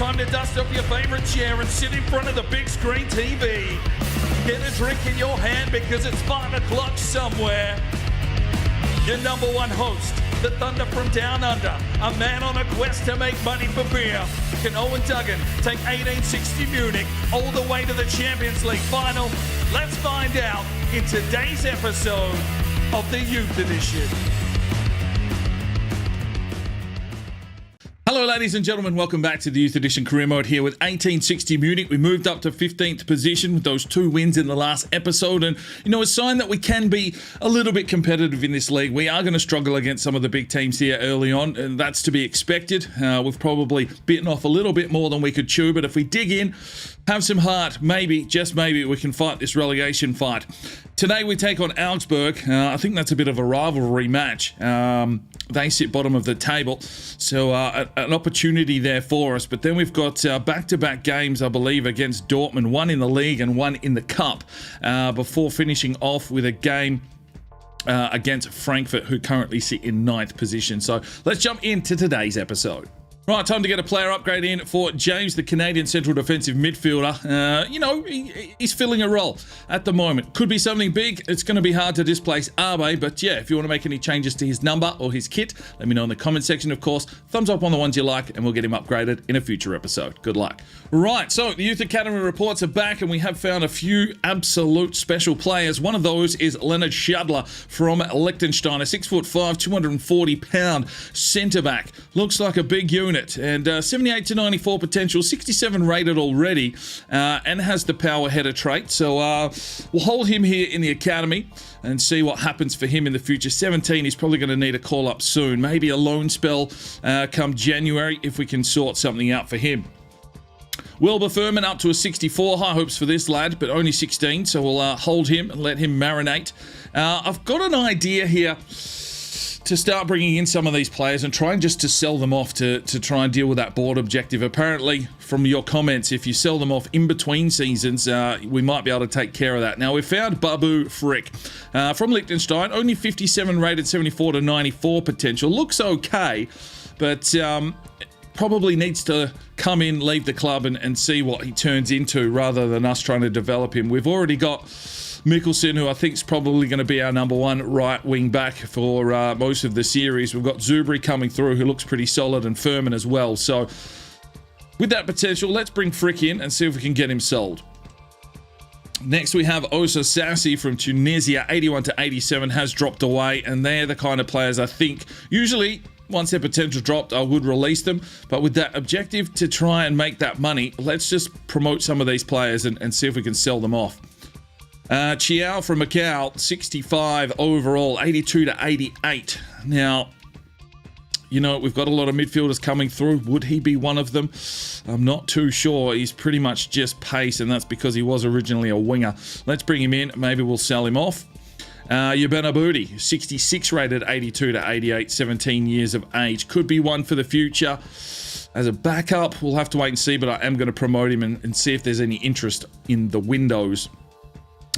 time to dust off your favorite chair and sit in front of the big screen TV. Get a drink in your hand because it's 5 o'clock somewhere. Your number one host, the Thunder from Down Under, a man on a quest to make money for beer. Can Eoin Duggan take 1860 Munich all the way to the Champions League final? Let's find out in today's episode of the Youth Edition. Hello ladies and gentlemen, welcome back to the Youth Edition Career Mode here with 1860 Munich. We moved up to 15th position with those 2 wins in the last episode, and a sign that we can be a little bit competitive in this league. We are going to struggle against some of the big teams here early on, and that's to be expected. We've probably bitten off a little bit more than we could chew, but if we dig in, have some heart, maybe, just maybe, we can fight this relegation fight. Today we take on Augsburg. I think that's a bit of a rivalry match. They sit bottom of the table, so an opportunity there for us. But then we've got back-to-back games, I believe, against Dortmund, one in the league and one in the cup, before finishing off with a game against Frankfurt, who currently sit in 9th position. So let's jump into today's episode. Right, time to get a player upgrade in for James, the Canadian central defensive midfielder. He's filling a role at the moment. Could be something big. It's going to be hard to displace Abe, but yeah, if you want to make any changes to his number or his kit, let me know in the comment section, of course. Thumbs up on the ones you like, and we'll get him upgraded in a future episode. Good luck. Right, so the Youth Academy reports are back, and we have found a few absolute special players. One of those is Leonard Schadler from Liechtenstein, a 6'5", 240-pound centre-back. Looks like a big unit. And 78 to 94 potential, 67 rated already, and has the power header trait. So we'll hold him here in the academy and see what happens for him in the future. 17, he's probably going to need a call up soon. Maybe a loan spell come January if we can sort something out for him. Wilbur Furman up to a 64. High hopes for this lad, but only 16, so we'll hold him and let him marinate. I've got an idea here to start bringing in some of these players and trying just to sell them off to try and deal with that board objective. Apparently, from your comments, if you sell them off in between seasons, we might be able to take care of that. Now, we found Babu Frick from Liechtenstein, only 57 rated, 74 to 94 potential. Looks okay, but probably needs to come in, leave the club, and see what he turns into rather than us trying to develop him. We've already got Mikkelsen, who I think is probably going to be our number one right wing back for most of the series. We've got Zubri coming through, who looks pretty solid, and Furman as well. So with that potential, let's bring Frick in and see if we can get him sold. Next, we have Osa Sassi from Tunisia, 81 to 87, has dropped away, and they're the kind of players I think usually, once their potential dropped, I would release them. But with that objective to try and make that money, let's just promote some of these players and see if we can sell them off. Chiao from Macau, 65 overall, 82 to 88. Now, we've got a lot of midfielders coming through. Would he be one of them? I'm not too sure. He's pretty much just pace, and that's because he was originally a winger. Let's bring him in. Maybe we'll sell him off. Yabena Booty, 66 rated, 82 to 88, 17 years of age. Could be one for the future. As a backup, we'll have to wait and see, but I am going to promote him and see if there's any interest in the windows.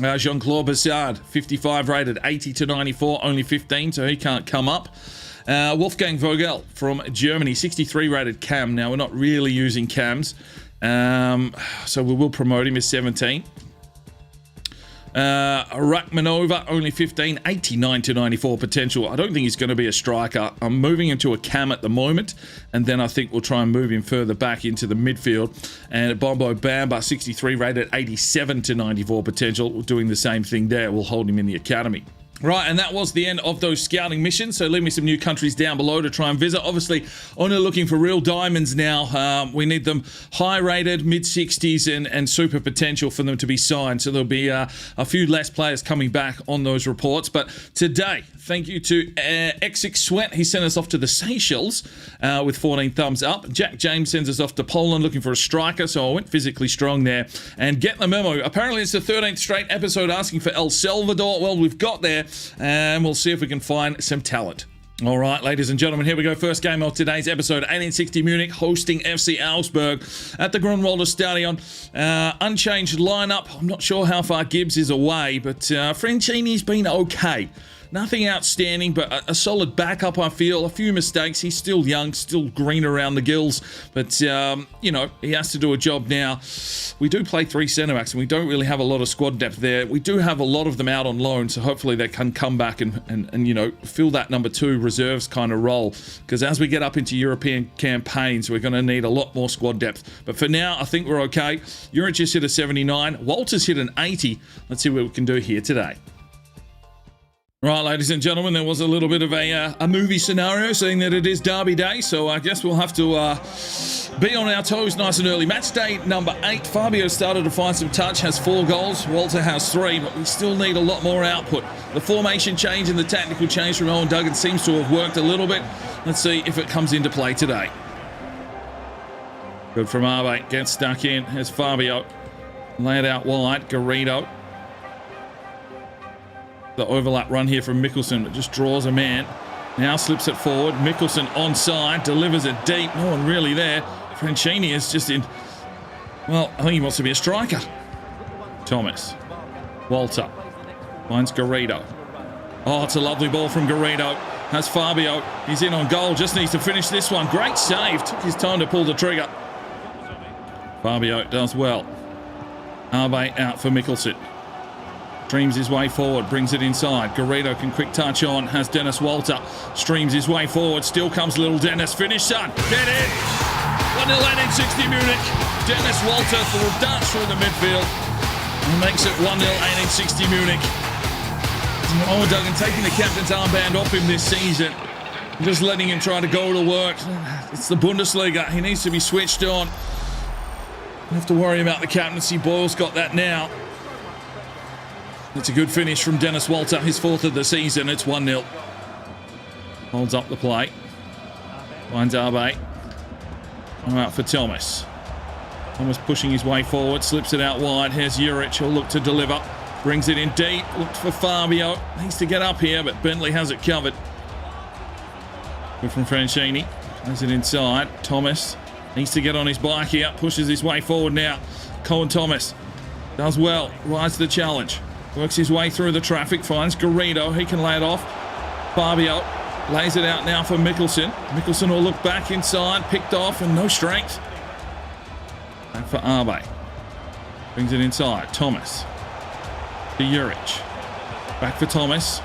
Jean-Claude Bassard, 55 rated, 80 to 94, only 15, so he can't come up. Wolfgang Vogel from Germany, 63 rated cam. Now, we're not really using cams, so we will promote him as 17. Rachmanova, only 15, 89 to 94 potential. I don't think he's going to be a striker. I'm moving him to a cam at the moment, and then I think we'll try and move him further back into the midfield. And Bombo Bamba, 63 rated, 87 to 94 potential. We're doing the same thing there. We'll hold him in the academy. Right, and that was the end of those scouting missions, so leave me some new countries down below to try and visit. Obviously, only looking for real diamonds now. We need them high-rated, mid-60s, and super potential for them to be signed, so there'll be a few less players coming back on those reports. But today, thank you to Exix Sweat. He sent us off to the Seychelles with 14 thumbs up. Jack James sends us off to Poland looking for a striker, so I went physically strong there. And get the memo. Apparently, it's the 13th straight episode asking for El Salvador. Well, we've got there, and we'll see if we can find some talent. All right, ladies and gentlemen, here we go. First game of today's episode, 1860 Munich hosting FC Augsburg at the Grunwalder Stadion. Unchanged lineup. I'm not sure how far Gibbs is away, but Francini's been okay. Nothing outstanding, but a solid backup, I feel. A few mistakes. He's still young, still green around the gills, but, you know, he has to do a job now. We do play 3 centre-backs, and we don't really have a lot of squad depth there. We do have a lot of them out on loan, so hopefully they can come back and you know, fill that number 2 reserves kind of role, because as we get up into European campaigns, we're going to need a lot more squad depth. But for now, I think we're okay. Juric just hit a 79. Walter's hit an 80. Let's see what we can do here today. Right, ladies and gentlemen, there was a little bit of a movie scenario, seeing that it is Derby Day, so I guess we'll have to be on our toes nice and early. Match day number 8. Fabio started to find some touch, has 4 goals. Walter has 3, but we still need a lot more output. The formation change and the tactical change from Eoin Duggan seems to have worked a little bit. Let's see if it comes into play today. Good from Arbe, gets stuck in. Here's Fabio. Lay it out wide. Garrido. The overlap run here from Mikkelsen, but just draws a man. Now slips it forward. Mikkelsen onside, delivers it deep. No one really there. Francini is just in... Well, I think he wants to be a striker. Thomas. Walter. Finds Garrido. Oh, it's a lovely ball from Garrido. Has Fabio. He's in on goal. Just needs to finish this one. Great save. Took his time to pull the trigger. Fabio does well. Arbe out for Mikkelsen. Streams his way forward, brings it inside. Garrido can quick touch on, has Dennis Walter. Streams his way forward, still comes little Dennis. Finish, son. Get in. 1-0 1860 Munich. Dennis Walter for a dance through the midfield. And makes it 1-0 1860 Munich. Eoin Duggan taking the captain's armband off him this season. Just letting him try to go to work. It's the Bundesliga. He needs to be switched on. Don't have to worry about the captaincy. Boyle's got that now. It's a good finish from Dennis Walter, his 4th of the season. It's 1-0. Holds up the play. Finds Arbe. I'm out for Thomas. Thomas pushing his way forward, slips it out wide. Here's Juric, he'll look to deliver. Brings it in deep, looks for Fabio. Needs to get up here, but Bentley has it covered. Good from Francini. Has it inside. Thomas needs to get on his bike here. Pushes his way forward now. Colin Thomas does well. Rides the challenge. Works his way through the traffic, finds Garrido. He can lay it off. Fabio lays it out now for Mikkelsen. Mikkelsen will look back inside, picked off, and no strength. And for Arbe. Brings it inside. Thomas. To Juric. Back for Thomas.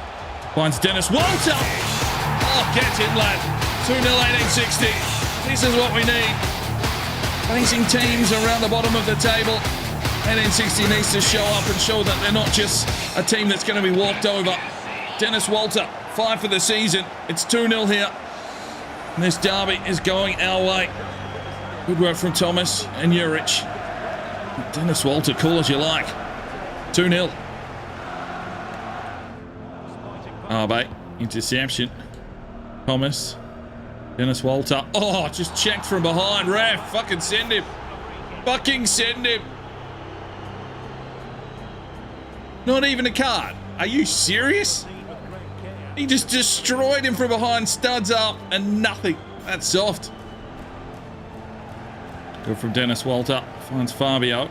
Finds Dennis Walter. Oh, get him, lad. 2-0 1860. This is what we need. Facing teams around the bottom of the table. 1860 needs to show up and show that they're not just a team that's going to be walked over. Dennis Walter, 5 for the season. It's 2-0 here. And this derby is going our way. Good work from Thomas and Juric. Dennis Walter, call as you like. 2-0. Arbe, interception. Thomas. Dennis Walter. Oh, just checked from behind. Ref, fucking send him. Fucking send him. Not even a card. Are you serious? He just destroyed him from behind, studs up, and nothing. That's soft. Good from Dennis Walter. Finds Fabio.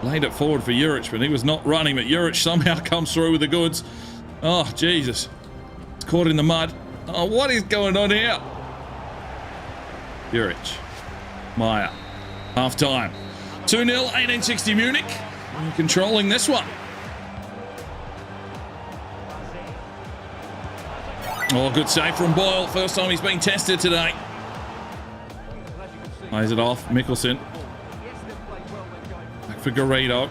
Laid it forward for Juric, but he was not running. But Juric somehow comes through with the goods. Oh, Jesus. It's caught in the mud. Oh, what is going on here? Juric. Meyer. Half time. 2-0, 1860 Munich. We're controlling this one. Oh, good save from Boyle. First time he's been tested today. Lays it off. Mikkelsen. Back for Garrido.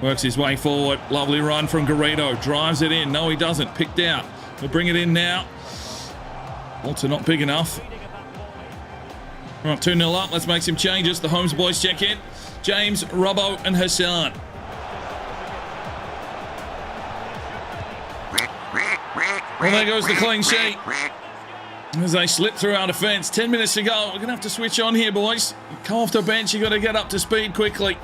Works his way forward. Lovely run from Garrido. Drives it in. No, he doesn't. Picked out. We'll bring it in now. Walter not big enough. All right, 2-0 up. Let's make some changes. The Holmes boys check in. James, Robbo, and Hassan. Well, there goes the clean sheet. As they slip through our defence. 10 minutes to go. We're going to have to switch on here, boys. Come off the bench. You've got to get up to speed quickly.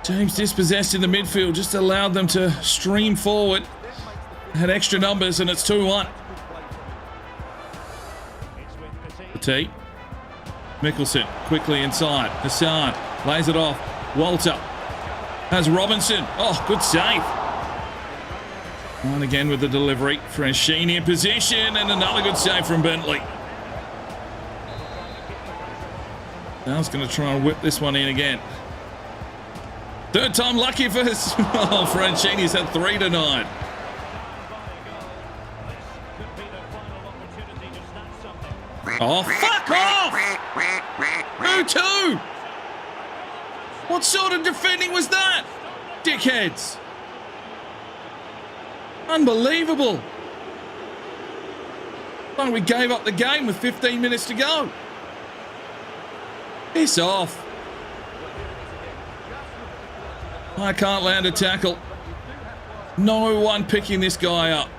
James dispossessed in the midfield. Just allowed them to stream forward. Had extra numbers, and it's 2-1. Petit. Mikkelsen quickly inside. Hassan lays it off. Walter has Robinson. Oh, good save. On again with the delivery. Franchini in position, and another good save from Bentley. Now he's going to try and whip this one in again. Third time lucky for his... Oh, Franchini's had 3 tonight. Oh, fuck off! Who to? What sort of defending was that? Dickheads. Unbelievable. Like we gave up the game with 15 minutes to go. Piss off. I can't land a tackle. No one picking this guy up.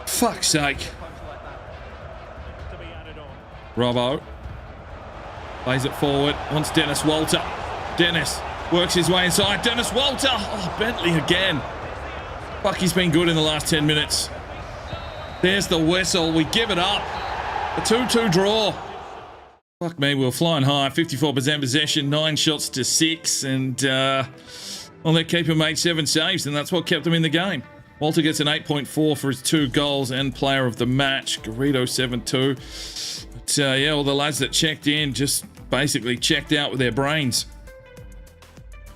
Fuck's sake. Robbo. Plays it forward. Wants Dennis Walter. Dennis works his way inside. Dennis Walter. Oh, Bentley again. Fuck, he's been good in the last 10 minutes. There's the whistle. We give it up. A 2-2 draw. Fuck me, we were flying high. 54% possession, 9 shots to 6. And, well, their keeper made 7 saves, and that's what kept them in the game. Walter gets an 8.4 for his 2 goals and player of the match. Garrido 7-2. But, yeah, all the lads that checked in just basically checked out with their brains.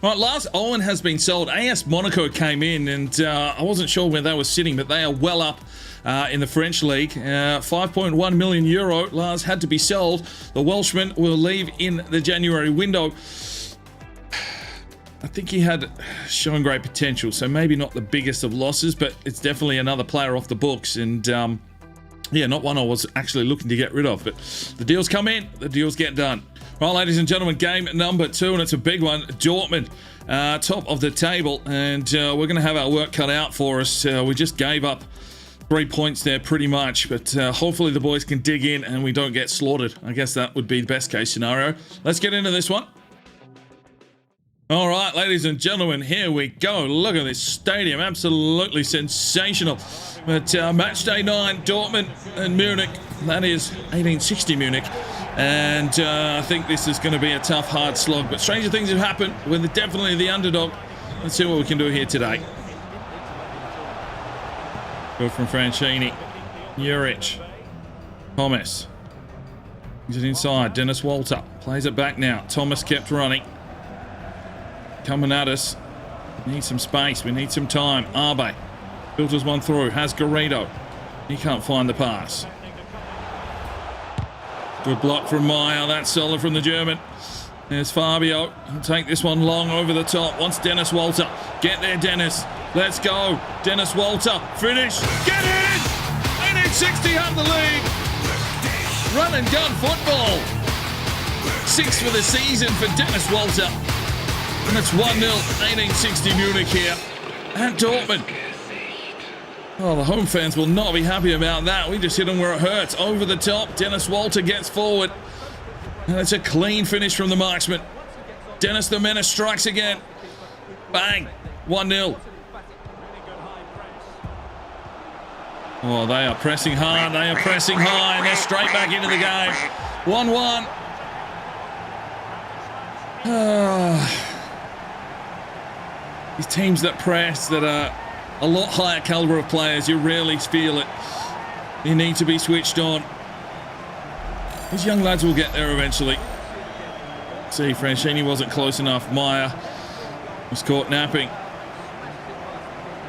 Right, Lars Owen has been sold. AS Monaco came in, and I wasn't sure where they were sitting, but they are well up in the French league. 5.1 million euro. Lars had to be sold. The Welshman will leave in the January window. I think he had shown great potential, so maybe not the biggest of losses, but it's definitely another player off the books, and yeah, not one I was actually looking to get rid of, but the deals come in, the deals get done. Well, ladies and gentlemen, game number 2, and it's a big one. Dortmund, top of the table, and we're going to have our work cut out for us. We just gave up 3 points there pretty much, but hopefully the boys can dig in and we don't get slaughtered. I guess that would be the best case scenario. Let's get into this one. All right, ladies and gentlemen, here we go. Look at this stadium, absolutely sensational. But match day 9, Dortmund and Munich, that is 1860 Munich. And I think this is going to be a tough, hard slog. But stranger things have happened. We're definitely the underdog. Let's see what we can do here today. Good from Franchini. Juric. Thomas. He's it inside. Dennis Walter. Plays it back now. Thomas kept running. Coming at us. We need some space. We need some time. Arbe. Filters one through. Has Garrido. He can't find the pass. Good block from Meyer. That's solid from the German. There's Fabio. He'll take this one long over the top. Wants Dennis Walter. Get there, Dennis. Let's go. Dennis Walter. Finish. Get in! 1860 have the lead. Run and gun football. 6 for the season for Dennis Walter. And it's 1-0. 1860 Munich here at Dortmund. Oh, the home fans will not be happy about that. We just hit them where it hurts. Over the top. Dennis Walter gets forward. And it's a clean finish from the marksman. Dennis the Menace strikes again. Bang. 1-0. Oh, they are pressing hard. They are pressing high. And they're straight back into the game. 1-1. These teams that press, that are a lot higher caliber of players, you rarely feel it. You need to be switched on. These young lads will get there eventually. See, Franchini wasn't close enough. Meyer was caught napping.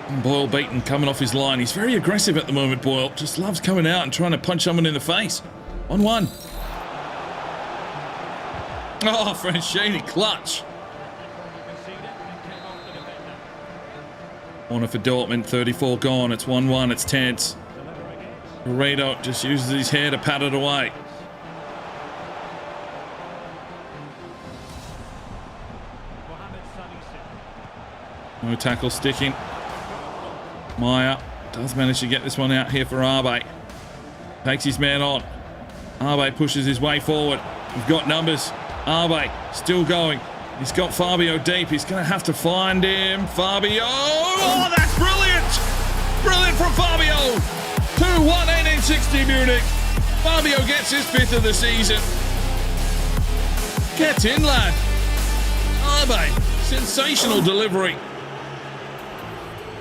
And Boyle beaten, coming off his line. He's very aggressive at the moment, Boyle. Just loves coming out and trying to punch someone in the face. 1-1. Oh, Franchini, clutch. Corner for Dortmund, 34 gone. It's 1-1, it's tense. Garrido just uses his hair to pat it away. No tackle sticking. Meyer does manage to get this one out here for Arbe. Takes his man on. Arbe pushes his way forward. We've got numbers. Arbe still going. He's got Fabio deep. He's going to have to find him. Fabio. Oh, that's brilliant. Brilliant from Fabio. 2-1, 1860 Munich. Fabio gets his 5th of the season. Get in, lad. Arbe. Sensational delivery.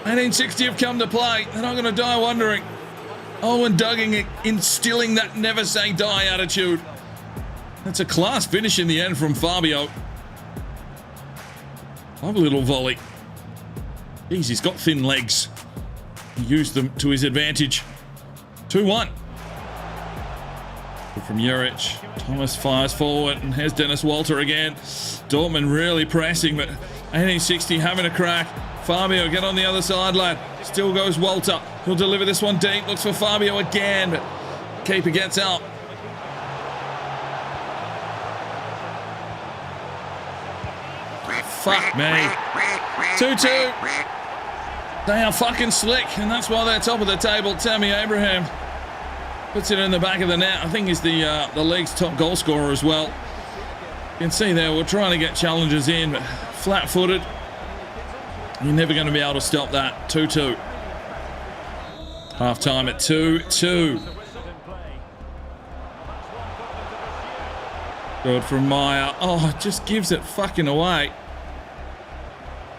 1860 have come to play. They're not going to die wondering. Eoin Duggan instilling that never say die attitude. That's a class finish in the end from Fabio. Love a little volley. Jeez, he's got thin legs. He used them to his advantage. 2-1. From Juric. Thomas fires forward, and here's Dennis Walter again. Dortmund really pressing, but 1860 having a crack. Fabio, get on the other side, lad. Still goes Walter. He'll deliver this one deep. Looks for Fabio again, but keeper gets up. Fuck me. 2-2. They are fucking slick, and that's why they're top of the table. Tammy Abraham puts it in the back of the net. I think he's the league's top goal scorer as well. You can see there, we're trying to get challenges in, but flat-footed. You're never going to be able to stop that. 2-2. Half-time at 2-2. Good from Meyer. Oh, just gives it fucking away.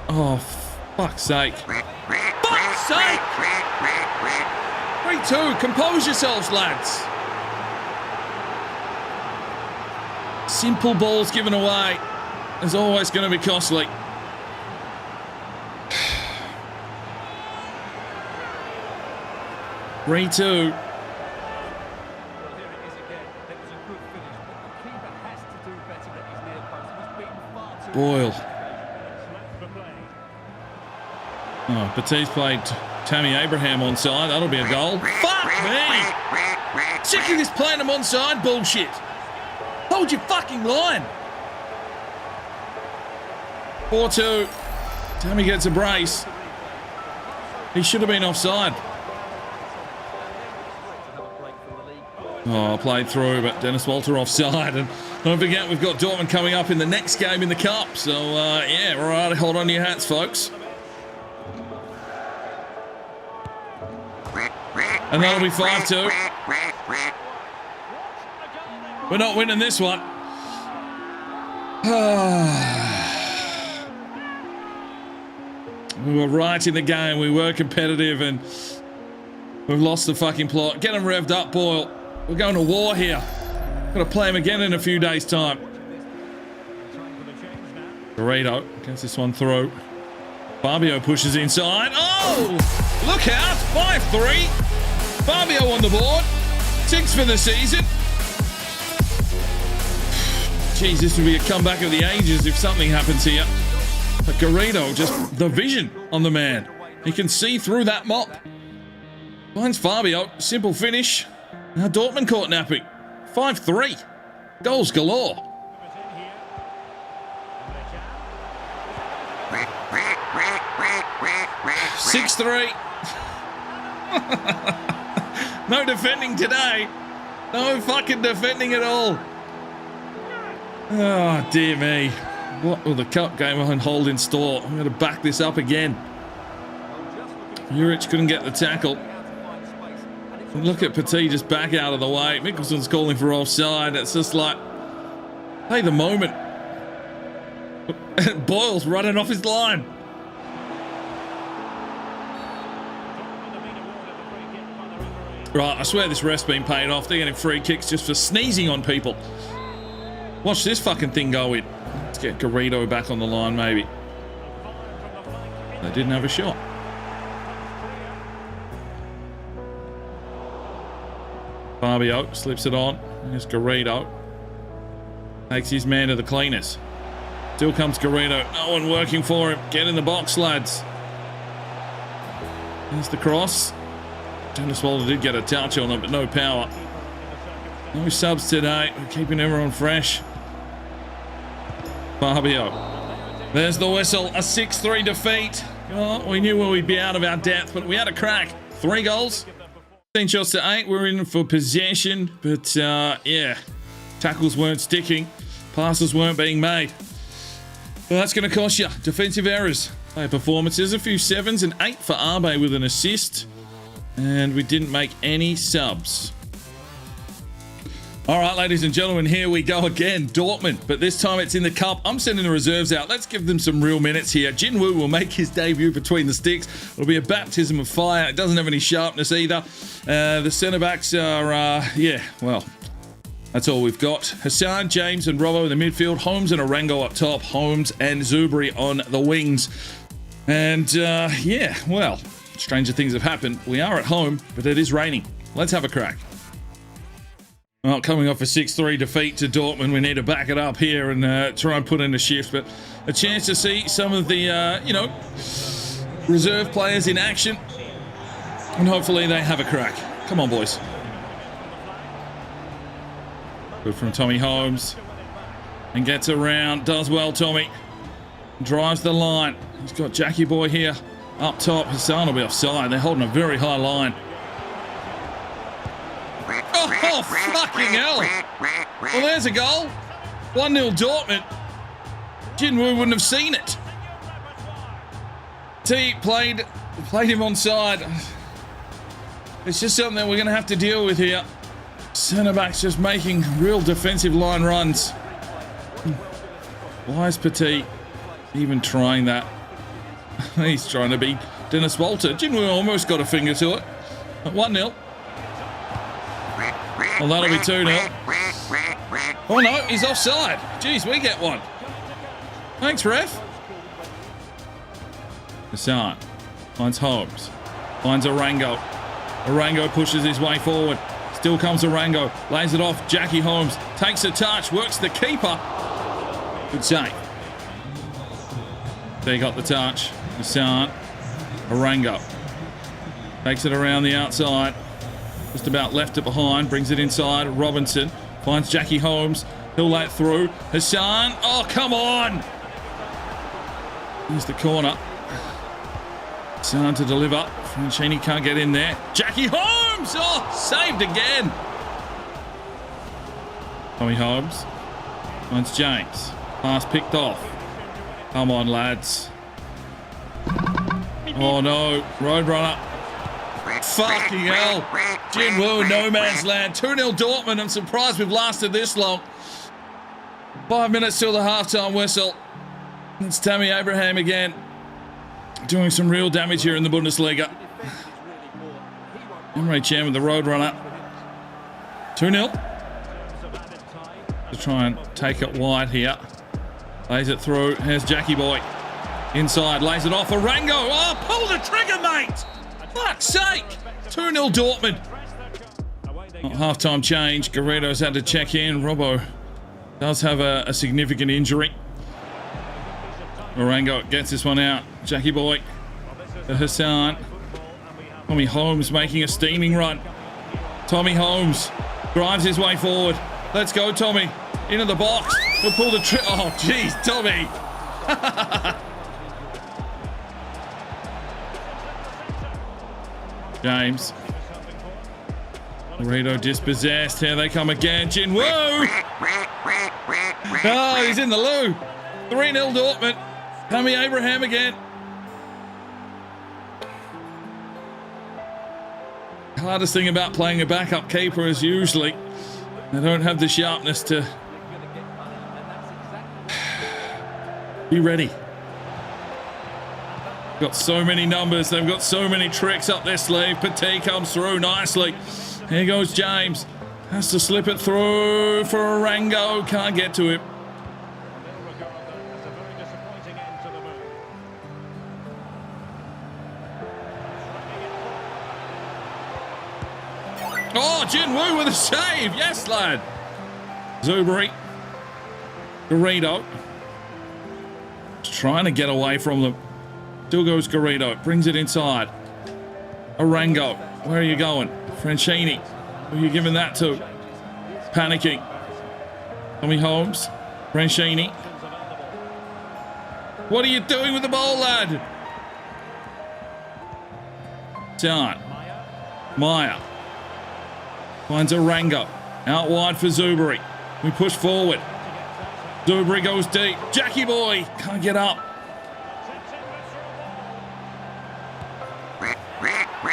Oh, fuck's sake. Fuck's sake! 3-2. Compose yourselves, lads. Simple balls given away is always going to be costly. Three-two. Boyle. Oh, Batiste played Tammy Abraham onside. That'll be a goal. Fuck me! Sick of this playing him onside bullshit. Hold your fucking line. 4-2. Tammy gets a brace. He should have been offside. Oh, played through, but Dennis Walter offside. And don't forget, we've got Dortmund coming up in the next game in the Cup. So, yeah, all right, hold on to your hats, folks. And that'll be 5-2. We're not winning this one. We were right in the game. We were competitive, and we've lost the fucking plot. Get them revved up, Boyle. We're going to war here. Got to play him again in a few days' time. Dorito gets this one through. Fabio pushes inside. Oh! Look out! 5-3. Fabio on the board. 6 for the season. Jeez, this would be a comeback of the ages if something happens here. But Garrido, just the vision on the man. He can see through that mop. Finds Fabio. Simple finish. Now Dortmund caught napping. 5-3. Goals galore. Six 3. No defending today. No fucking defending at all. Oh, dear me. What will the cup game on hold in store? I'm going to back this up again. Juric couldn't get the tackle. Look at Petit just back out of the way. Mikkelson's calling for offside. It's just like, hey, the moment. Boyle's running off his line. Right, I swear this ref's been paid off. They're getting free kicks just for sneezing on people. Watch this fucking thing go in. Let's get Garrido back on the line, maybe. They didn't have a shot. Fabio slips it on. Here's Garrido. Takes his man to the cleaners. Still comes Garrido. No one working for him. Get in the box, lads. Here's the cross. Dennis Walter did get a touch on it, but no power. No subs today. We're keeping everyone fresh. Fabio. There's the whistle. A 6-3 defeat. Oh, we knew we'd be out of our depth, but we had a crack. 3 goals. 10 shots to 8. We're in for possession, but yeah, tackles weren't sticking. Passes weren't being made. Well, that's going to cost you. Defensive errors. Player performances. A few 7s and 8 for Arbe with an assist. And we didn't make any subs. All right, ladies and gentlemen, here we go again. Dortmund, but this time it's in the cup. I'm sending the reserves out. Let's give them some real minutes here. Jinwoo will make his debut between the sticks. It'll be a baptism of fire. It doesn't have any sharpness either. The centre-backs are, well, that's all we've got. Hassan, James and Robbo in the midfield. Holmes and Orango up top. Holmes and Zubri on the wings. And, well, stranger things have happened. We are at home, but it is raining. Let's have a crack. Well, coming off a 6-3 defeat to Dortmund, we need to back it up here and try and put in a shift. But a chance to see some of the, reserve players in action. And hopefully they have a crack. Come on, boys. Good from Tommy Holmes. And gets around. Does well, Tommy. Drives the line. He's got Jackie Boy here. Up top. Hassan will be offside. They're holding a very high line. Oh, fucking hell. Well, there's a goal. 1-0 Dortmund. Jinwoo wouldn't have seen it. T played him onside. It's just something that we're going to have to deal with here. Centre-back's just making real defensive line runs. Why is Petit even trying that? He's trying to be Dennis Walter. Jinwoo almost got a finger to it. 1-0. Well, that'll be 2-0. Oh, no, he's offside. Jeez, we get one. Thanks, ref. Hassan finds Holmes. Finds Orango. Orango pushes his way forward. Still comes Orango. Lays it off. Jackie Holmes takes a touch. Works the keeper. Good save. They got the touch. Hassan. Orango. Takes it around the outside. Just about left it behind. Brings it inside. Robinson finds Jackie Holmes. He'll lay it through. Hassan. Oh, come on. Here's the corner. Hassan to deliver. Francini can't get in there. Jackie Holmes. Oh, saved again. Tommy Holmes finds James. Pass picked off. Come on, lads. Oh, no. Roadrunner. Fucking hell. Jinwoo, no man's land. 2-0 Dortmund. I'm surprised we've lasted this long. 5 minutes till the halftime whistle. It's Tammy Abraham again. Doing some real damage here in the Bundesliga. Emre Can with the Roadrunner. 2-0. To try and take it wide here. Lays it through. Here's Jackie Boy. Inside. Lays it off. Orango. Oh, pull the trigger, mate. Fuck's sake! 2-0 Dortmund. Half-time change. Garrido's had to check in. Robbo does have a significant injury. Orango gets this one out. Jackie Boy to Hassan. Tommy Holmes making a steaming run. Tommy Holmes drives his way forward. Let's go, Tommy. Into the box. He'll pull the trigger. Oh, jeez, Tommy. James. Garrido dispossessed. Here they come again. Jinwoo! Oh, he's in the loo. 3-0 Dortmund. Tammy Abraham again. Hardest thing about playing a backup keeper is usually they don't have the sharpness to be ready. Got so many numbers. They've got so many tricks up their sleeve. Petit comes through nicely. Here goes James. Has to slip it through for Orango. Can't get to him. Oh, Jinwoo with a save. Yes, lad. Zubri. Garrido. Trying to get away from them. Still goes Garrido. Brings it inside. Orango. Where are you going? Francini. Who are you giving that to? Panicking. Tommy Holmes. Francini. What are you doing with the ball, lad? Down. Meyer. Finds Orango. Out wide for Zubri. We push forward. Zubri goes deep. Jackie Boy. Can't get up.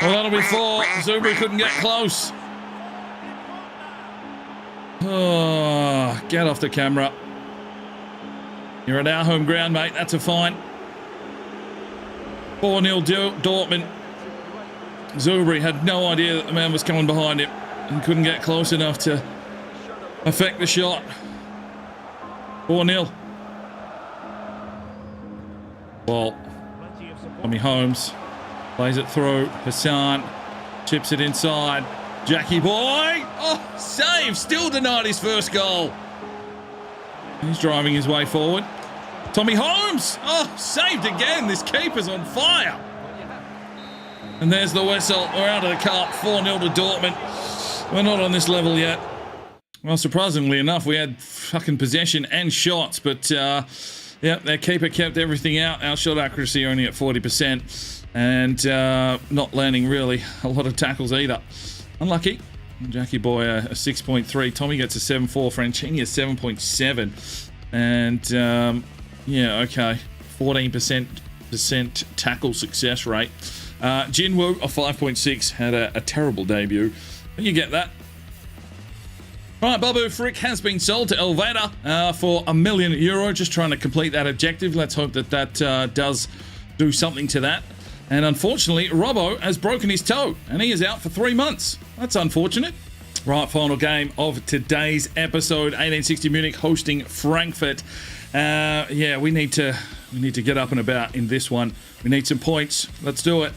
Well, that'll be 4. Zubri couldn't get close. Oh, get off the camera. You're at our home ground, mate. That's a fine. 4-0 Dortmund. Zubri had no idea that the man was coming behind him and couldn't get close enough to affect the shot. 4-0. Well, Tommy Holmes plays it through. Hassan chips it inside. Jackie boy. Oh, save. Still denied his first goal. He's driving his way forward. Tommy Holmes. Oh, saved again. This keeper's on fire. And there's the whistle. We're out of the cup. 4-0 to Dortmund. We're not on this level yet. Well, surprisingly enough, we had fucking possession and shots, but yeah, their keeper kept everything out. Our shot accuracy only at 40%, and not landing really a lot of tackles either. Unlucky. Jackie Boy a 6.3. Tommy gets a 7.4. Franchini a 7.7. And yeah, okay, 14% tackle success rate. Jinwoo a 5.6 had a terrible debut. You get that. Right, Babu Frick has been sold to Elveda for €1 million. Just trying to complete that objective. Let's hope that that does do something to that. And unfortunately, Robbo has broken his toe, and he is out for 3 months. That's unfortunate. Right, final game of today's episode. 1860 Munich hosting Frankfurt. Yeah, we need to get up and about in this one. We need some points. Let's do it.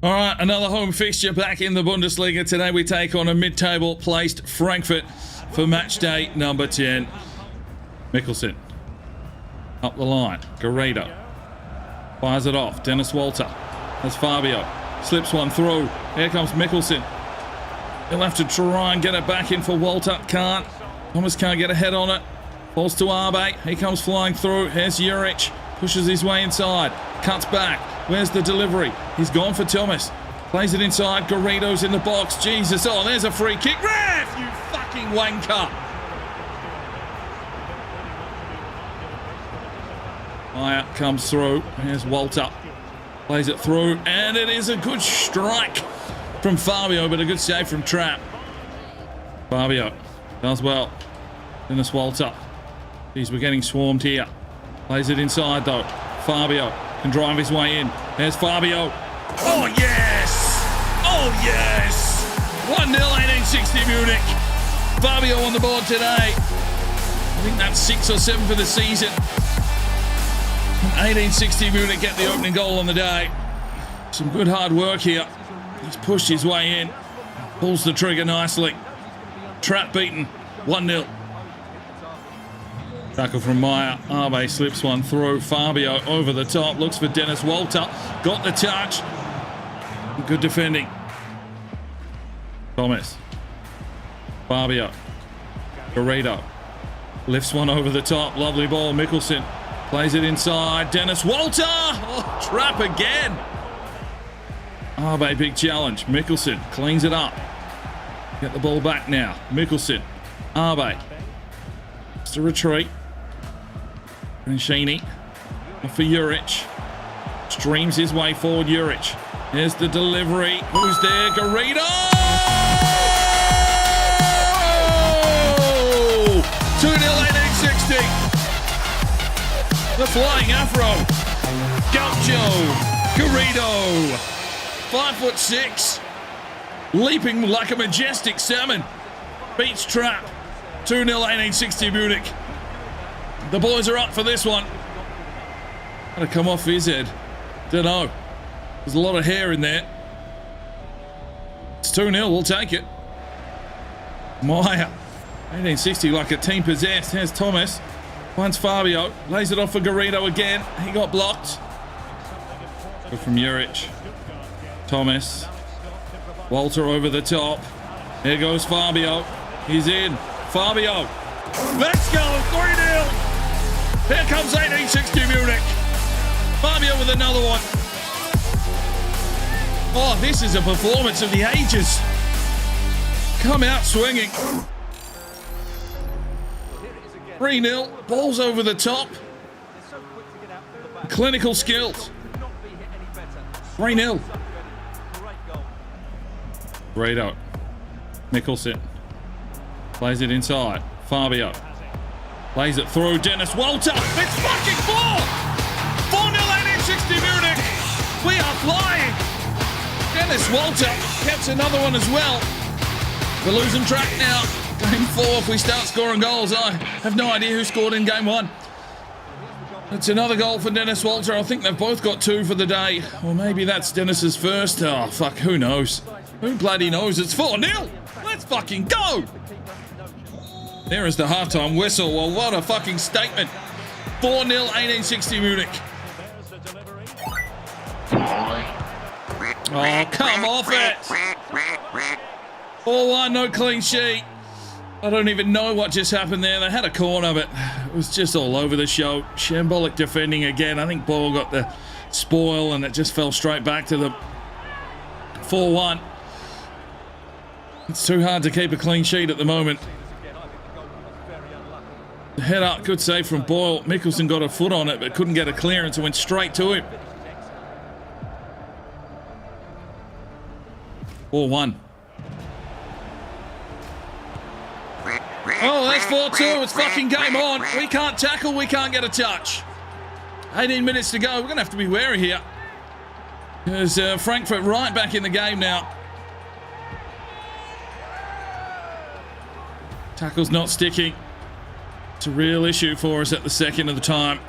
All right, another home fixture back in the Bundesliga. Today we take on a mid-table placed Frankfurt for match day number 10. Mikkelsen. Up the line. Garrido. Fires it off. Dennis Walter. That's Fabio. Slips one through. Here comes Mikkelsen. He'll have to try and get it back in for Walter. Can't. Thomas can't get ahead on it. Falls to Arbe. He comes flying through. Here's Juric. Pushes his way inside. Cuts back. Where's the delivery? He's gone for Thomas. Plays it inside. Garrido's in the box. Jesus. Oh, there's a free kick. Ref, you fucking wanker. Meyer comes through. Here's Walter. Plays it through. And it is a good strike from Fabio, but a good save from Trapp. Fabio does well. Dennis Walter. Jeez, we're getting swarmed here. Plays it inside, though. Fabio can drive his way in. There's Fabio. Oh, yes! Oh, yes! 1-0, 1860 Munich. Fabio on the board today. I think that's 6 or 7 for the season. 1860 Munich get the opening goal on the day. Some good hard work here. He's pushed his way in. Pulls the trigger nicely. Trap beaten. 1-0. Tackle from Meyer. Arbe slips one through. Fabio over the top. Looks for Dennis Walter. Got the touch. Good defending. Thomas. Fabio. Garrido. Lifts one over the top. Lovely ball. Mikkelsen. Plays it inside. Dennis Walter. Oh, trap again. Arbe, big challenge. Mikkelsen cleans it up. Get the ball back now. Mikkelsen. Arbe. It's a retreat. Franchini for Juric. Streams his way forward, Juric. Here's the delivery. Who's there? Garrido! 2-0, 1860. The flying afro. Gaucho. Garrido. 5'6". Leaping like a majestic salmon. Beats Trap. 2-0, 1860 Munich. The boys are up for this one. Gotta come off his head. Don't know. There's a lot of hair in there. It's 2-0. We'll take it. Meyer. 1860 like a team possessed. Here's Thomas. Finds Fabio. Lays it off for Garrido again. He got blocked. Good from Juric. Thomas. Walter over the top. There goes Fabio. He's in. Fabio. Let's go. 3-0. Here comes 1860 Munich. Fabio with another one. Oh, this is a performance of the ages. Come out swinging. 3-0. Balls over the top. Clinical skills. 3-0. Great out. Mikkelsen. Plays it inside. Fabio. Plays it through. Dennis Walter. It's fucking 4-0 1860 Munich. We are flying. Dennis Walter gets another one as well. We're losing track now. Game 4, if we start scoring goals. I have no idea who scored in game 1. It's another goal for Dennis Walter. I think they've both got 2 for the day. Or maybe that's Dennis's first. Oh, fuck, who knows? Who bloody knows? It's 4-0. Let's fucking go. There is the halftime whistle. Well, what a fucking statement. 4-0 1860 Munich. Oh, come off it. 4-1, no clean sheet. I don't even know what just happened there. They had a corner, but it was just all over the show. Shambolic defending again. I think Boyle got the spoil, and it just fell straight back to the 4-1. It's too hard to keep a clean sheet at the moment. The head up, good save from Boyle. Mikkelsen got a foot on it, but couldn't get a clearance and went straight to him. 4-1. Oh, that's 4-2. It's fucking game on. We can't tackle. We can't get a touch. 18 minutes to go. We're going to have to be wary here. There's Frankfurt right back in the game now. Tackle's not sticking. It's a real issue for us at the second of the time.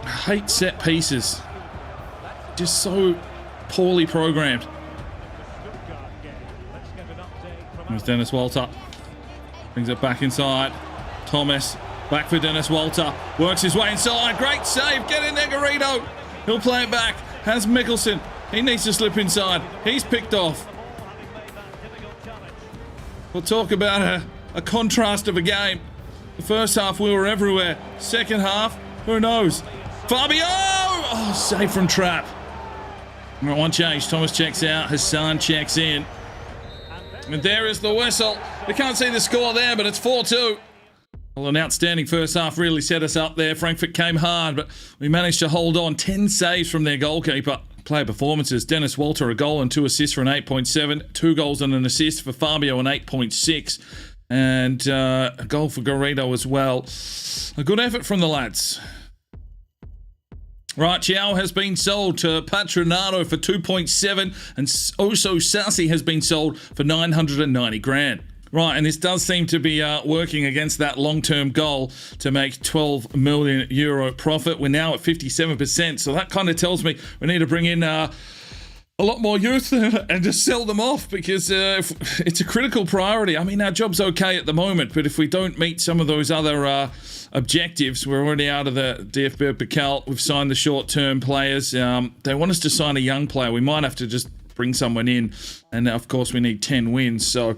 I hate set pieces. Just so poorly programmed. There's Dennis Walter. Brings it back inside. Thomas. Back for Dennis Walter. Works his way inside. Great save. Get in there, Garrido. He'll play it back. Has Mikkelsen. He needs to slip inside. He's picked off. We'll talk about a contrast of a game. The first half we were everywhere. Second half, who knows? Fabio! Oh, save from Trapp. Right, one change. Thomas checks out. Hassan checks in. And there is the whistle. We can't see the score there, but it's 4-2. Well, an outstanding first half really set us up there. Frankfurt came hard, but we managed to hold on. 10 saves from their goalkeeper. Player performances. Dennis Walter, a goal and 2 assists for an 8.7. 2 goals and an assist for Fabio, an 8.6. And a goal for Garrido as well. A good effort from the lads. Right, Chiao has been sold to Patronato for 2.7, and Oso Sassi has been sold for 990 grand. Right, and this does seem to be working against that long-term goal to make 12 million euro profit. We're now at 57%, so that kind of tells me we need to bring in a lot more youth and just sell them off, because it's a critical priority. I mean, our job's okay at the moment, but if we don't meet some of those other objectives, we're already out of the DFB Pokal. We've signed the short-term players. They want us to sign a young player. We might have to just bring someone in, and of course we need 10 wins. So,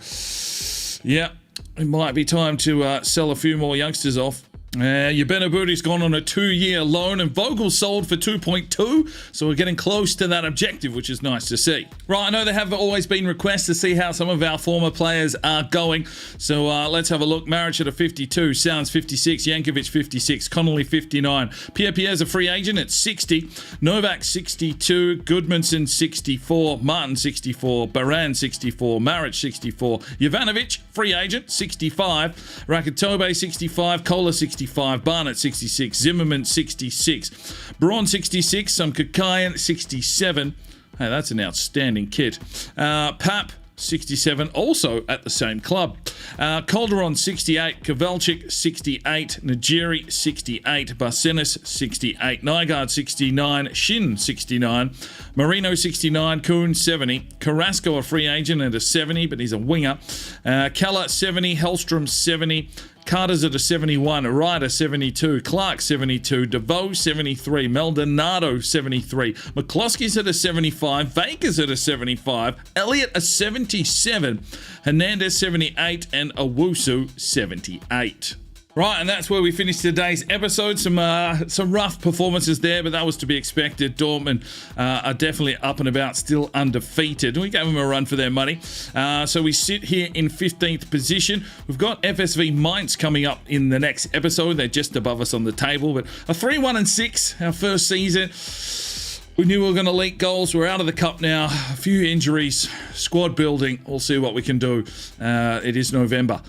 yeah, it might be time to sell a few more youngsters off. Benabuti's gone on a 2-year loan, and Vogel's sold for 2.2, so we're getting close to that objective, which is nice to see. Right, I know there have always been requests to see how some of our former players are going, so let's have a look. Maric at a 52, Sounds 56, Jankovic 56, Connolly 59, Pierre's a free agent at 60, Novak 62, Goodmanson 64, Martin 64, Baran 64, Maric 64, Jovanovic, free agent 65, Rakatobe 65, Kola 65, Barnett 66, Zimmerman 66, Braun 66, some Kakayan 67. Hey, that's an outstanding kit. Pap 67, also at the same club. Calderon 68, Kovalchik 68, Najiri 68, Barcenas 68, Nygaard 69, Shin 69, Marino 69, Kuhn 70, Carrasco a free agent at a 70, but he's a winger. Keller 70, Hellstrom 70, Carter's at a 71, Ryder 72, Clark 72, DeVoe 73, Maldonado 73, McCloskey's at a 75, Vaker's at a 75, Elliott a 77, Hernandez 78, and Owusu 78. Right, and that's where we finished today's episode. Some rough performances there, but that was to be expected. Dortmund are definitely up and about, still undefeated. We gave them a run for their money. So we sit here in 15th position. We've got FSV Mainz coming up in the next episode. They're just above us on the table, but a 3-1-6, our first season. We knew we were going to leak goals. We're out of the cup now. A few injuries, squad building. We'll see what we can do. It is November.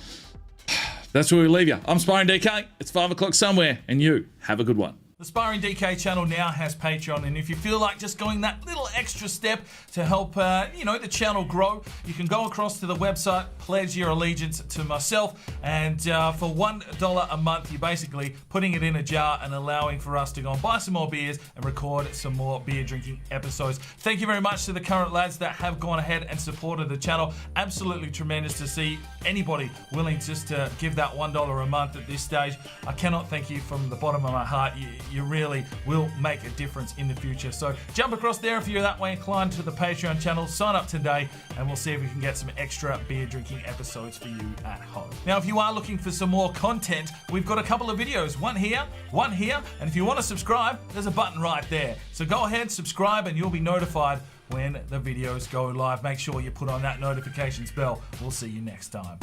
That's where we leave you. I'm Sparring DK. It's 5 o'clock somewhere, and you have a good one. The Sparring DK channel now has Patreon, and if you feel like just going that little extra step to help, the channel grow, you can go across to the website, pledge your allegiance to myself, and for $1 a month, you're basically putting it in a jar and allowing for us to go and buy some more beers and record some more beer drinking episodes. Thank you very much to the current lads that have gone ahead and supported the channel. Absolutely tremendous to see anybody willing just to give that $1 a month at this stage. I cannot thank you from the bottom of my heart. You really will make a difference in the future. So jump across there if you're that way inclined to the Patreon channel, sign up today, and we'll see if we can get some extra beer drinking episodes for you at home. Now, if you are looking for some more content, we've got a couple of videos, one here, and if you want to subscribe, there's a button right there. So go ahead, subscribe, and you'll be notified when the videos go live. Make sure you put on that notifications bell. We'll see you next time.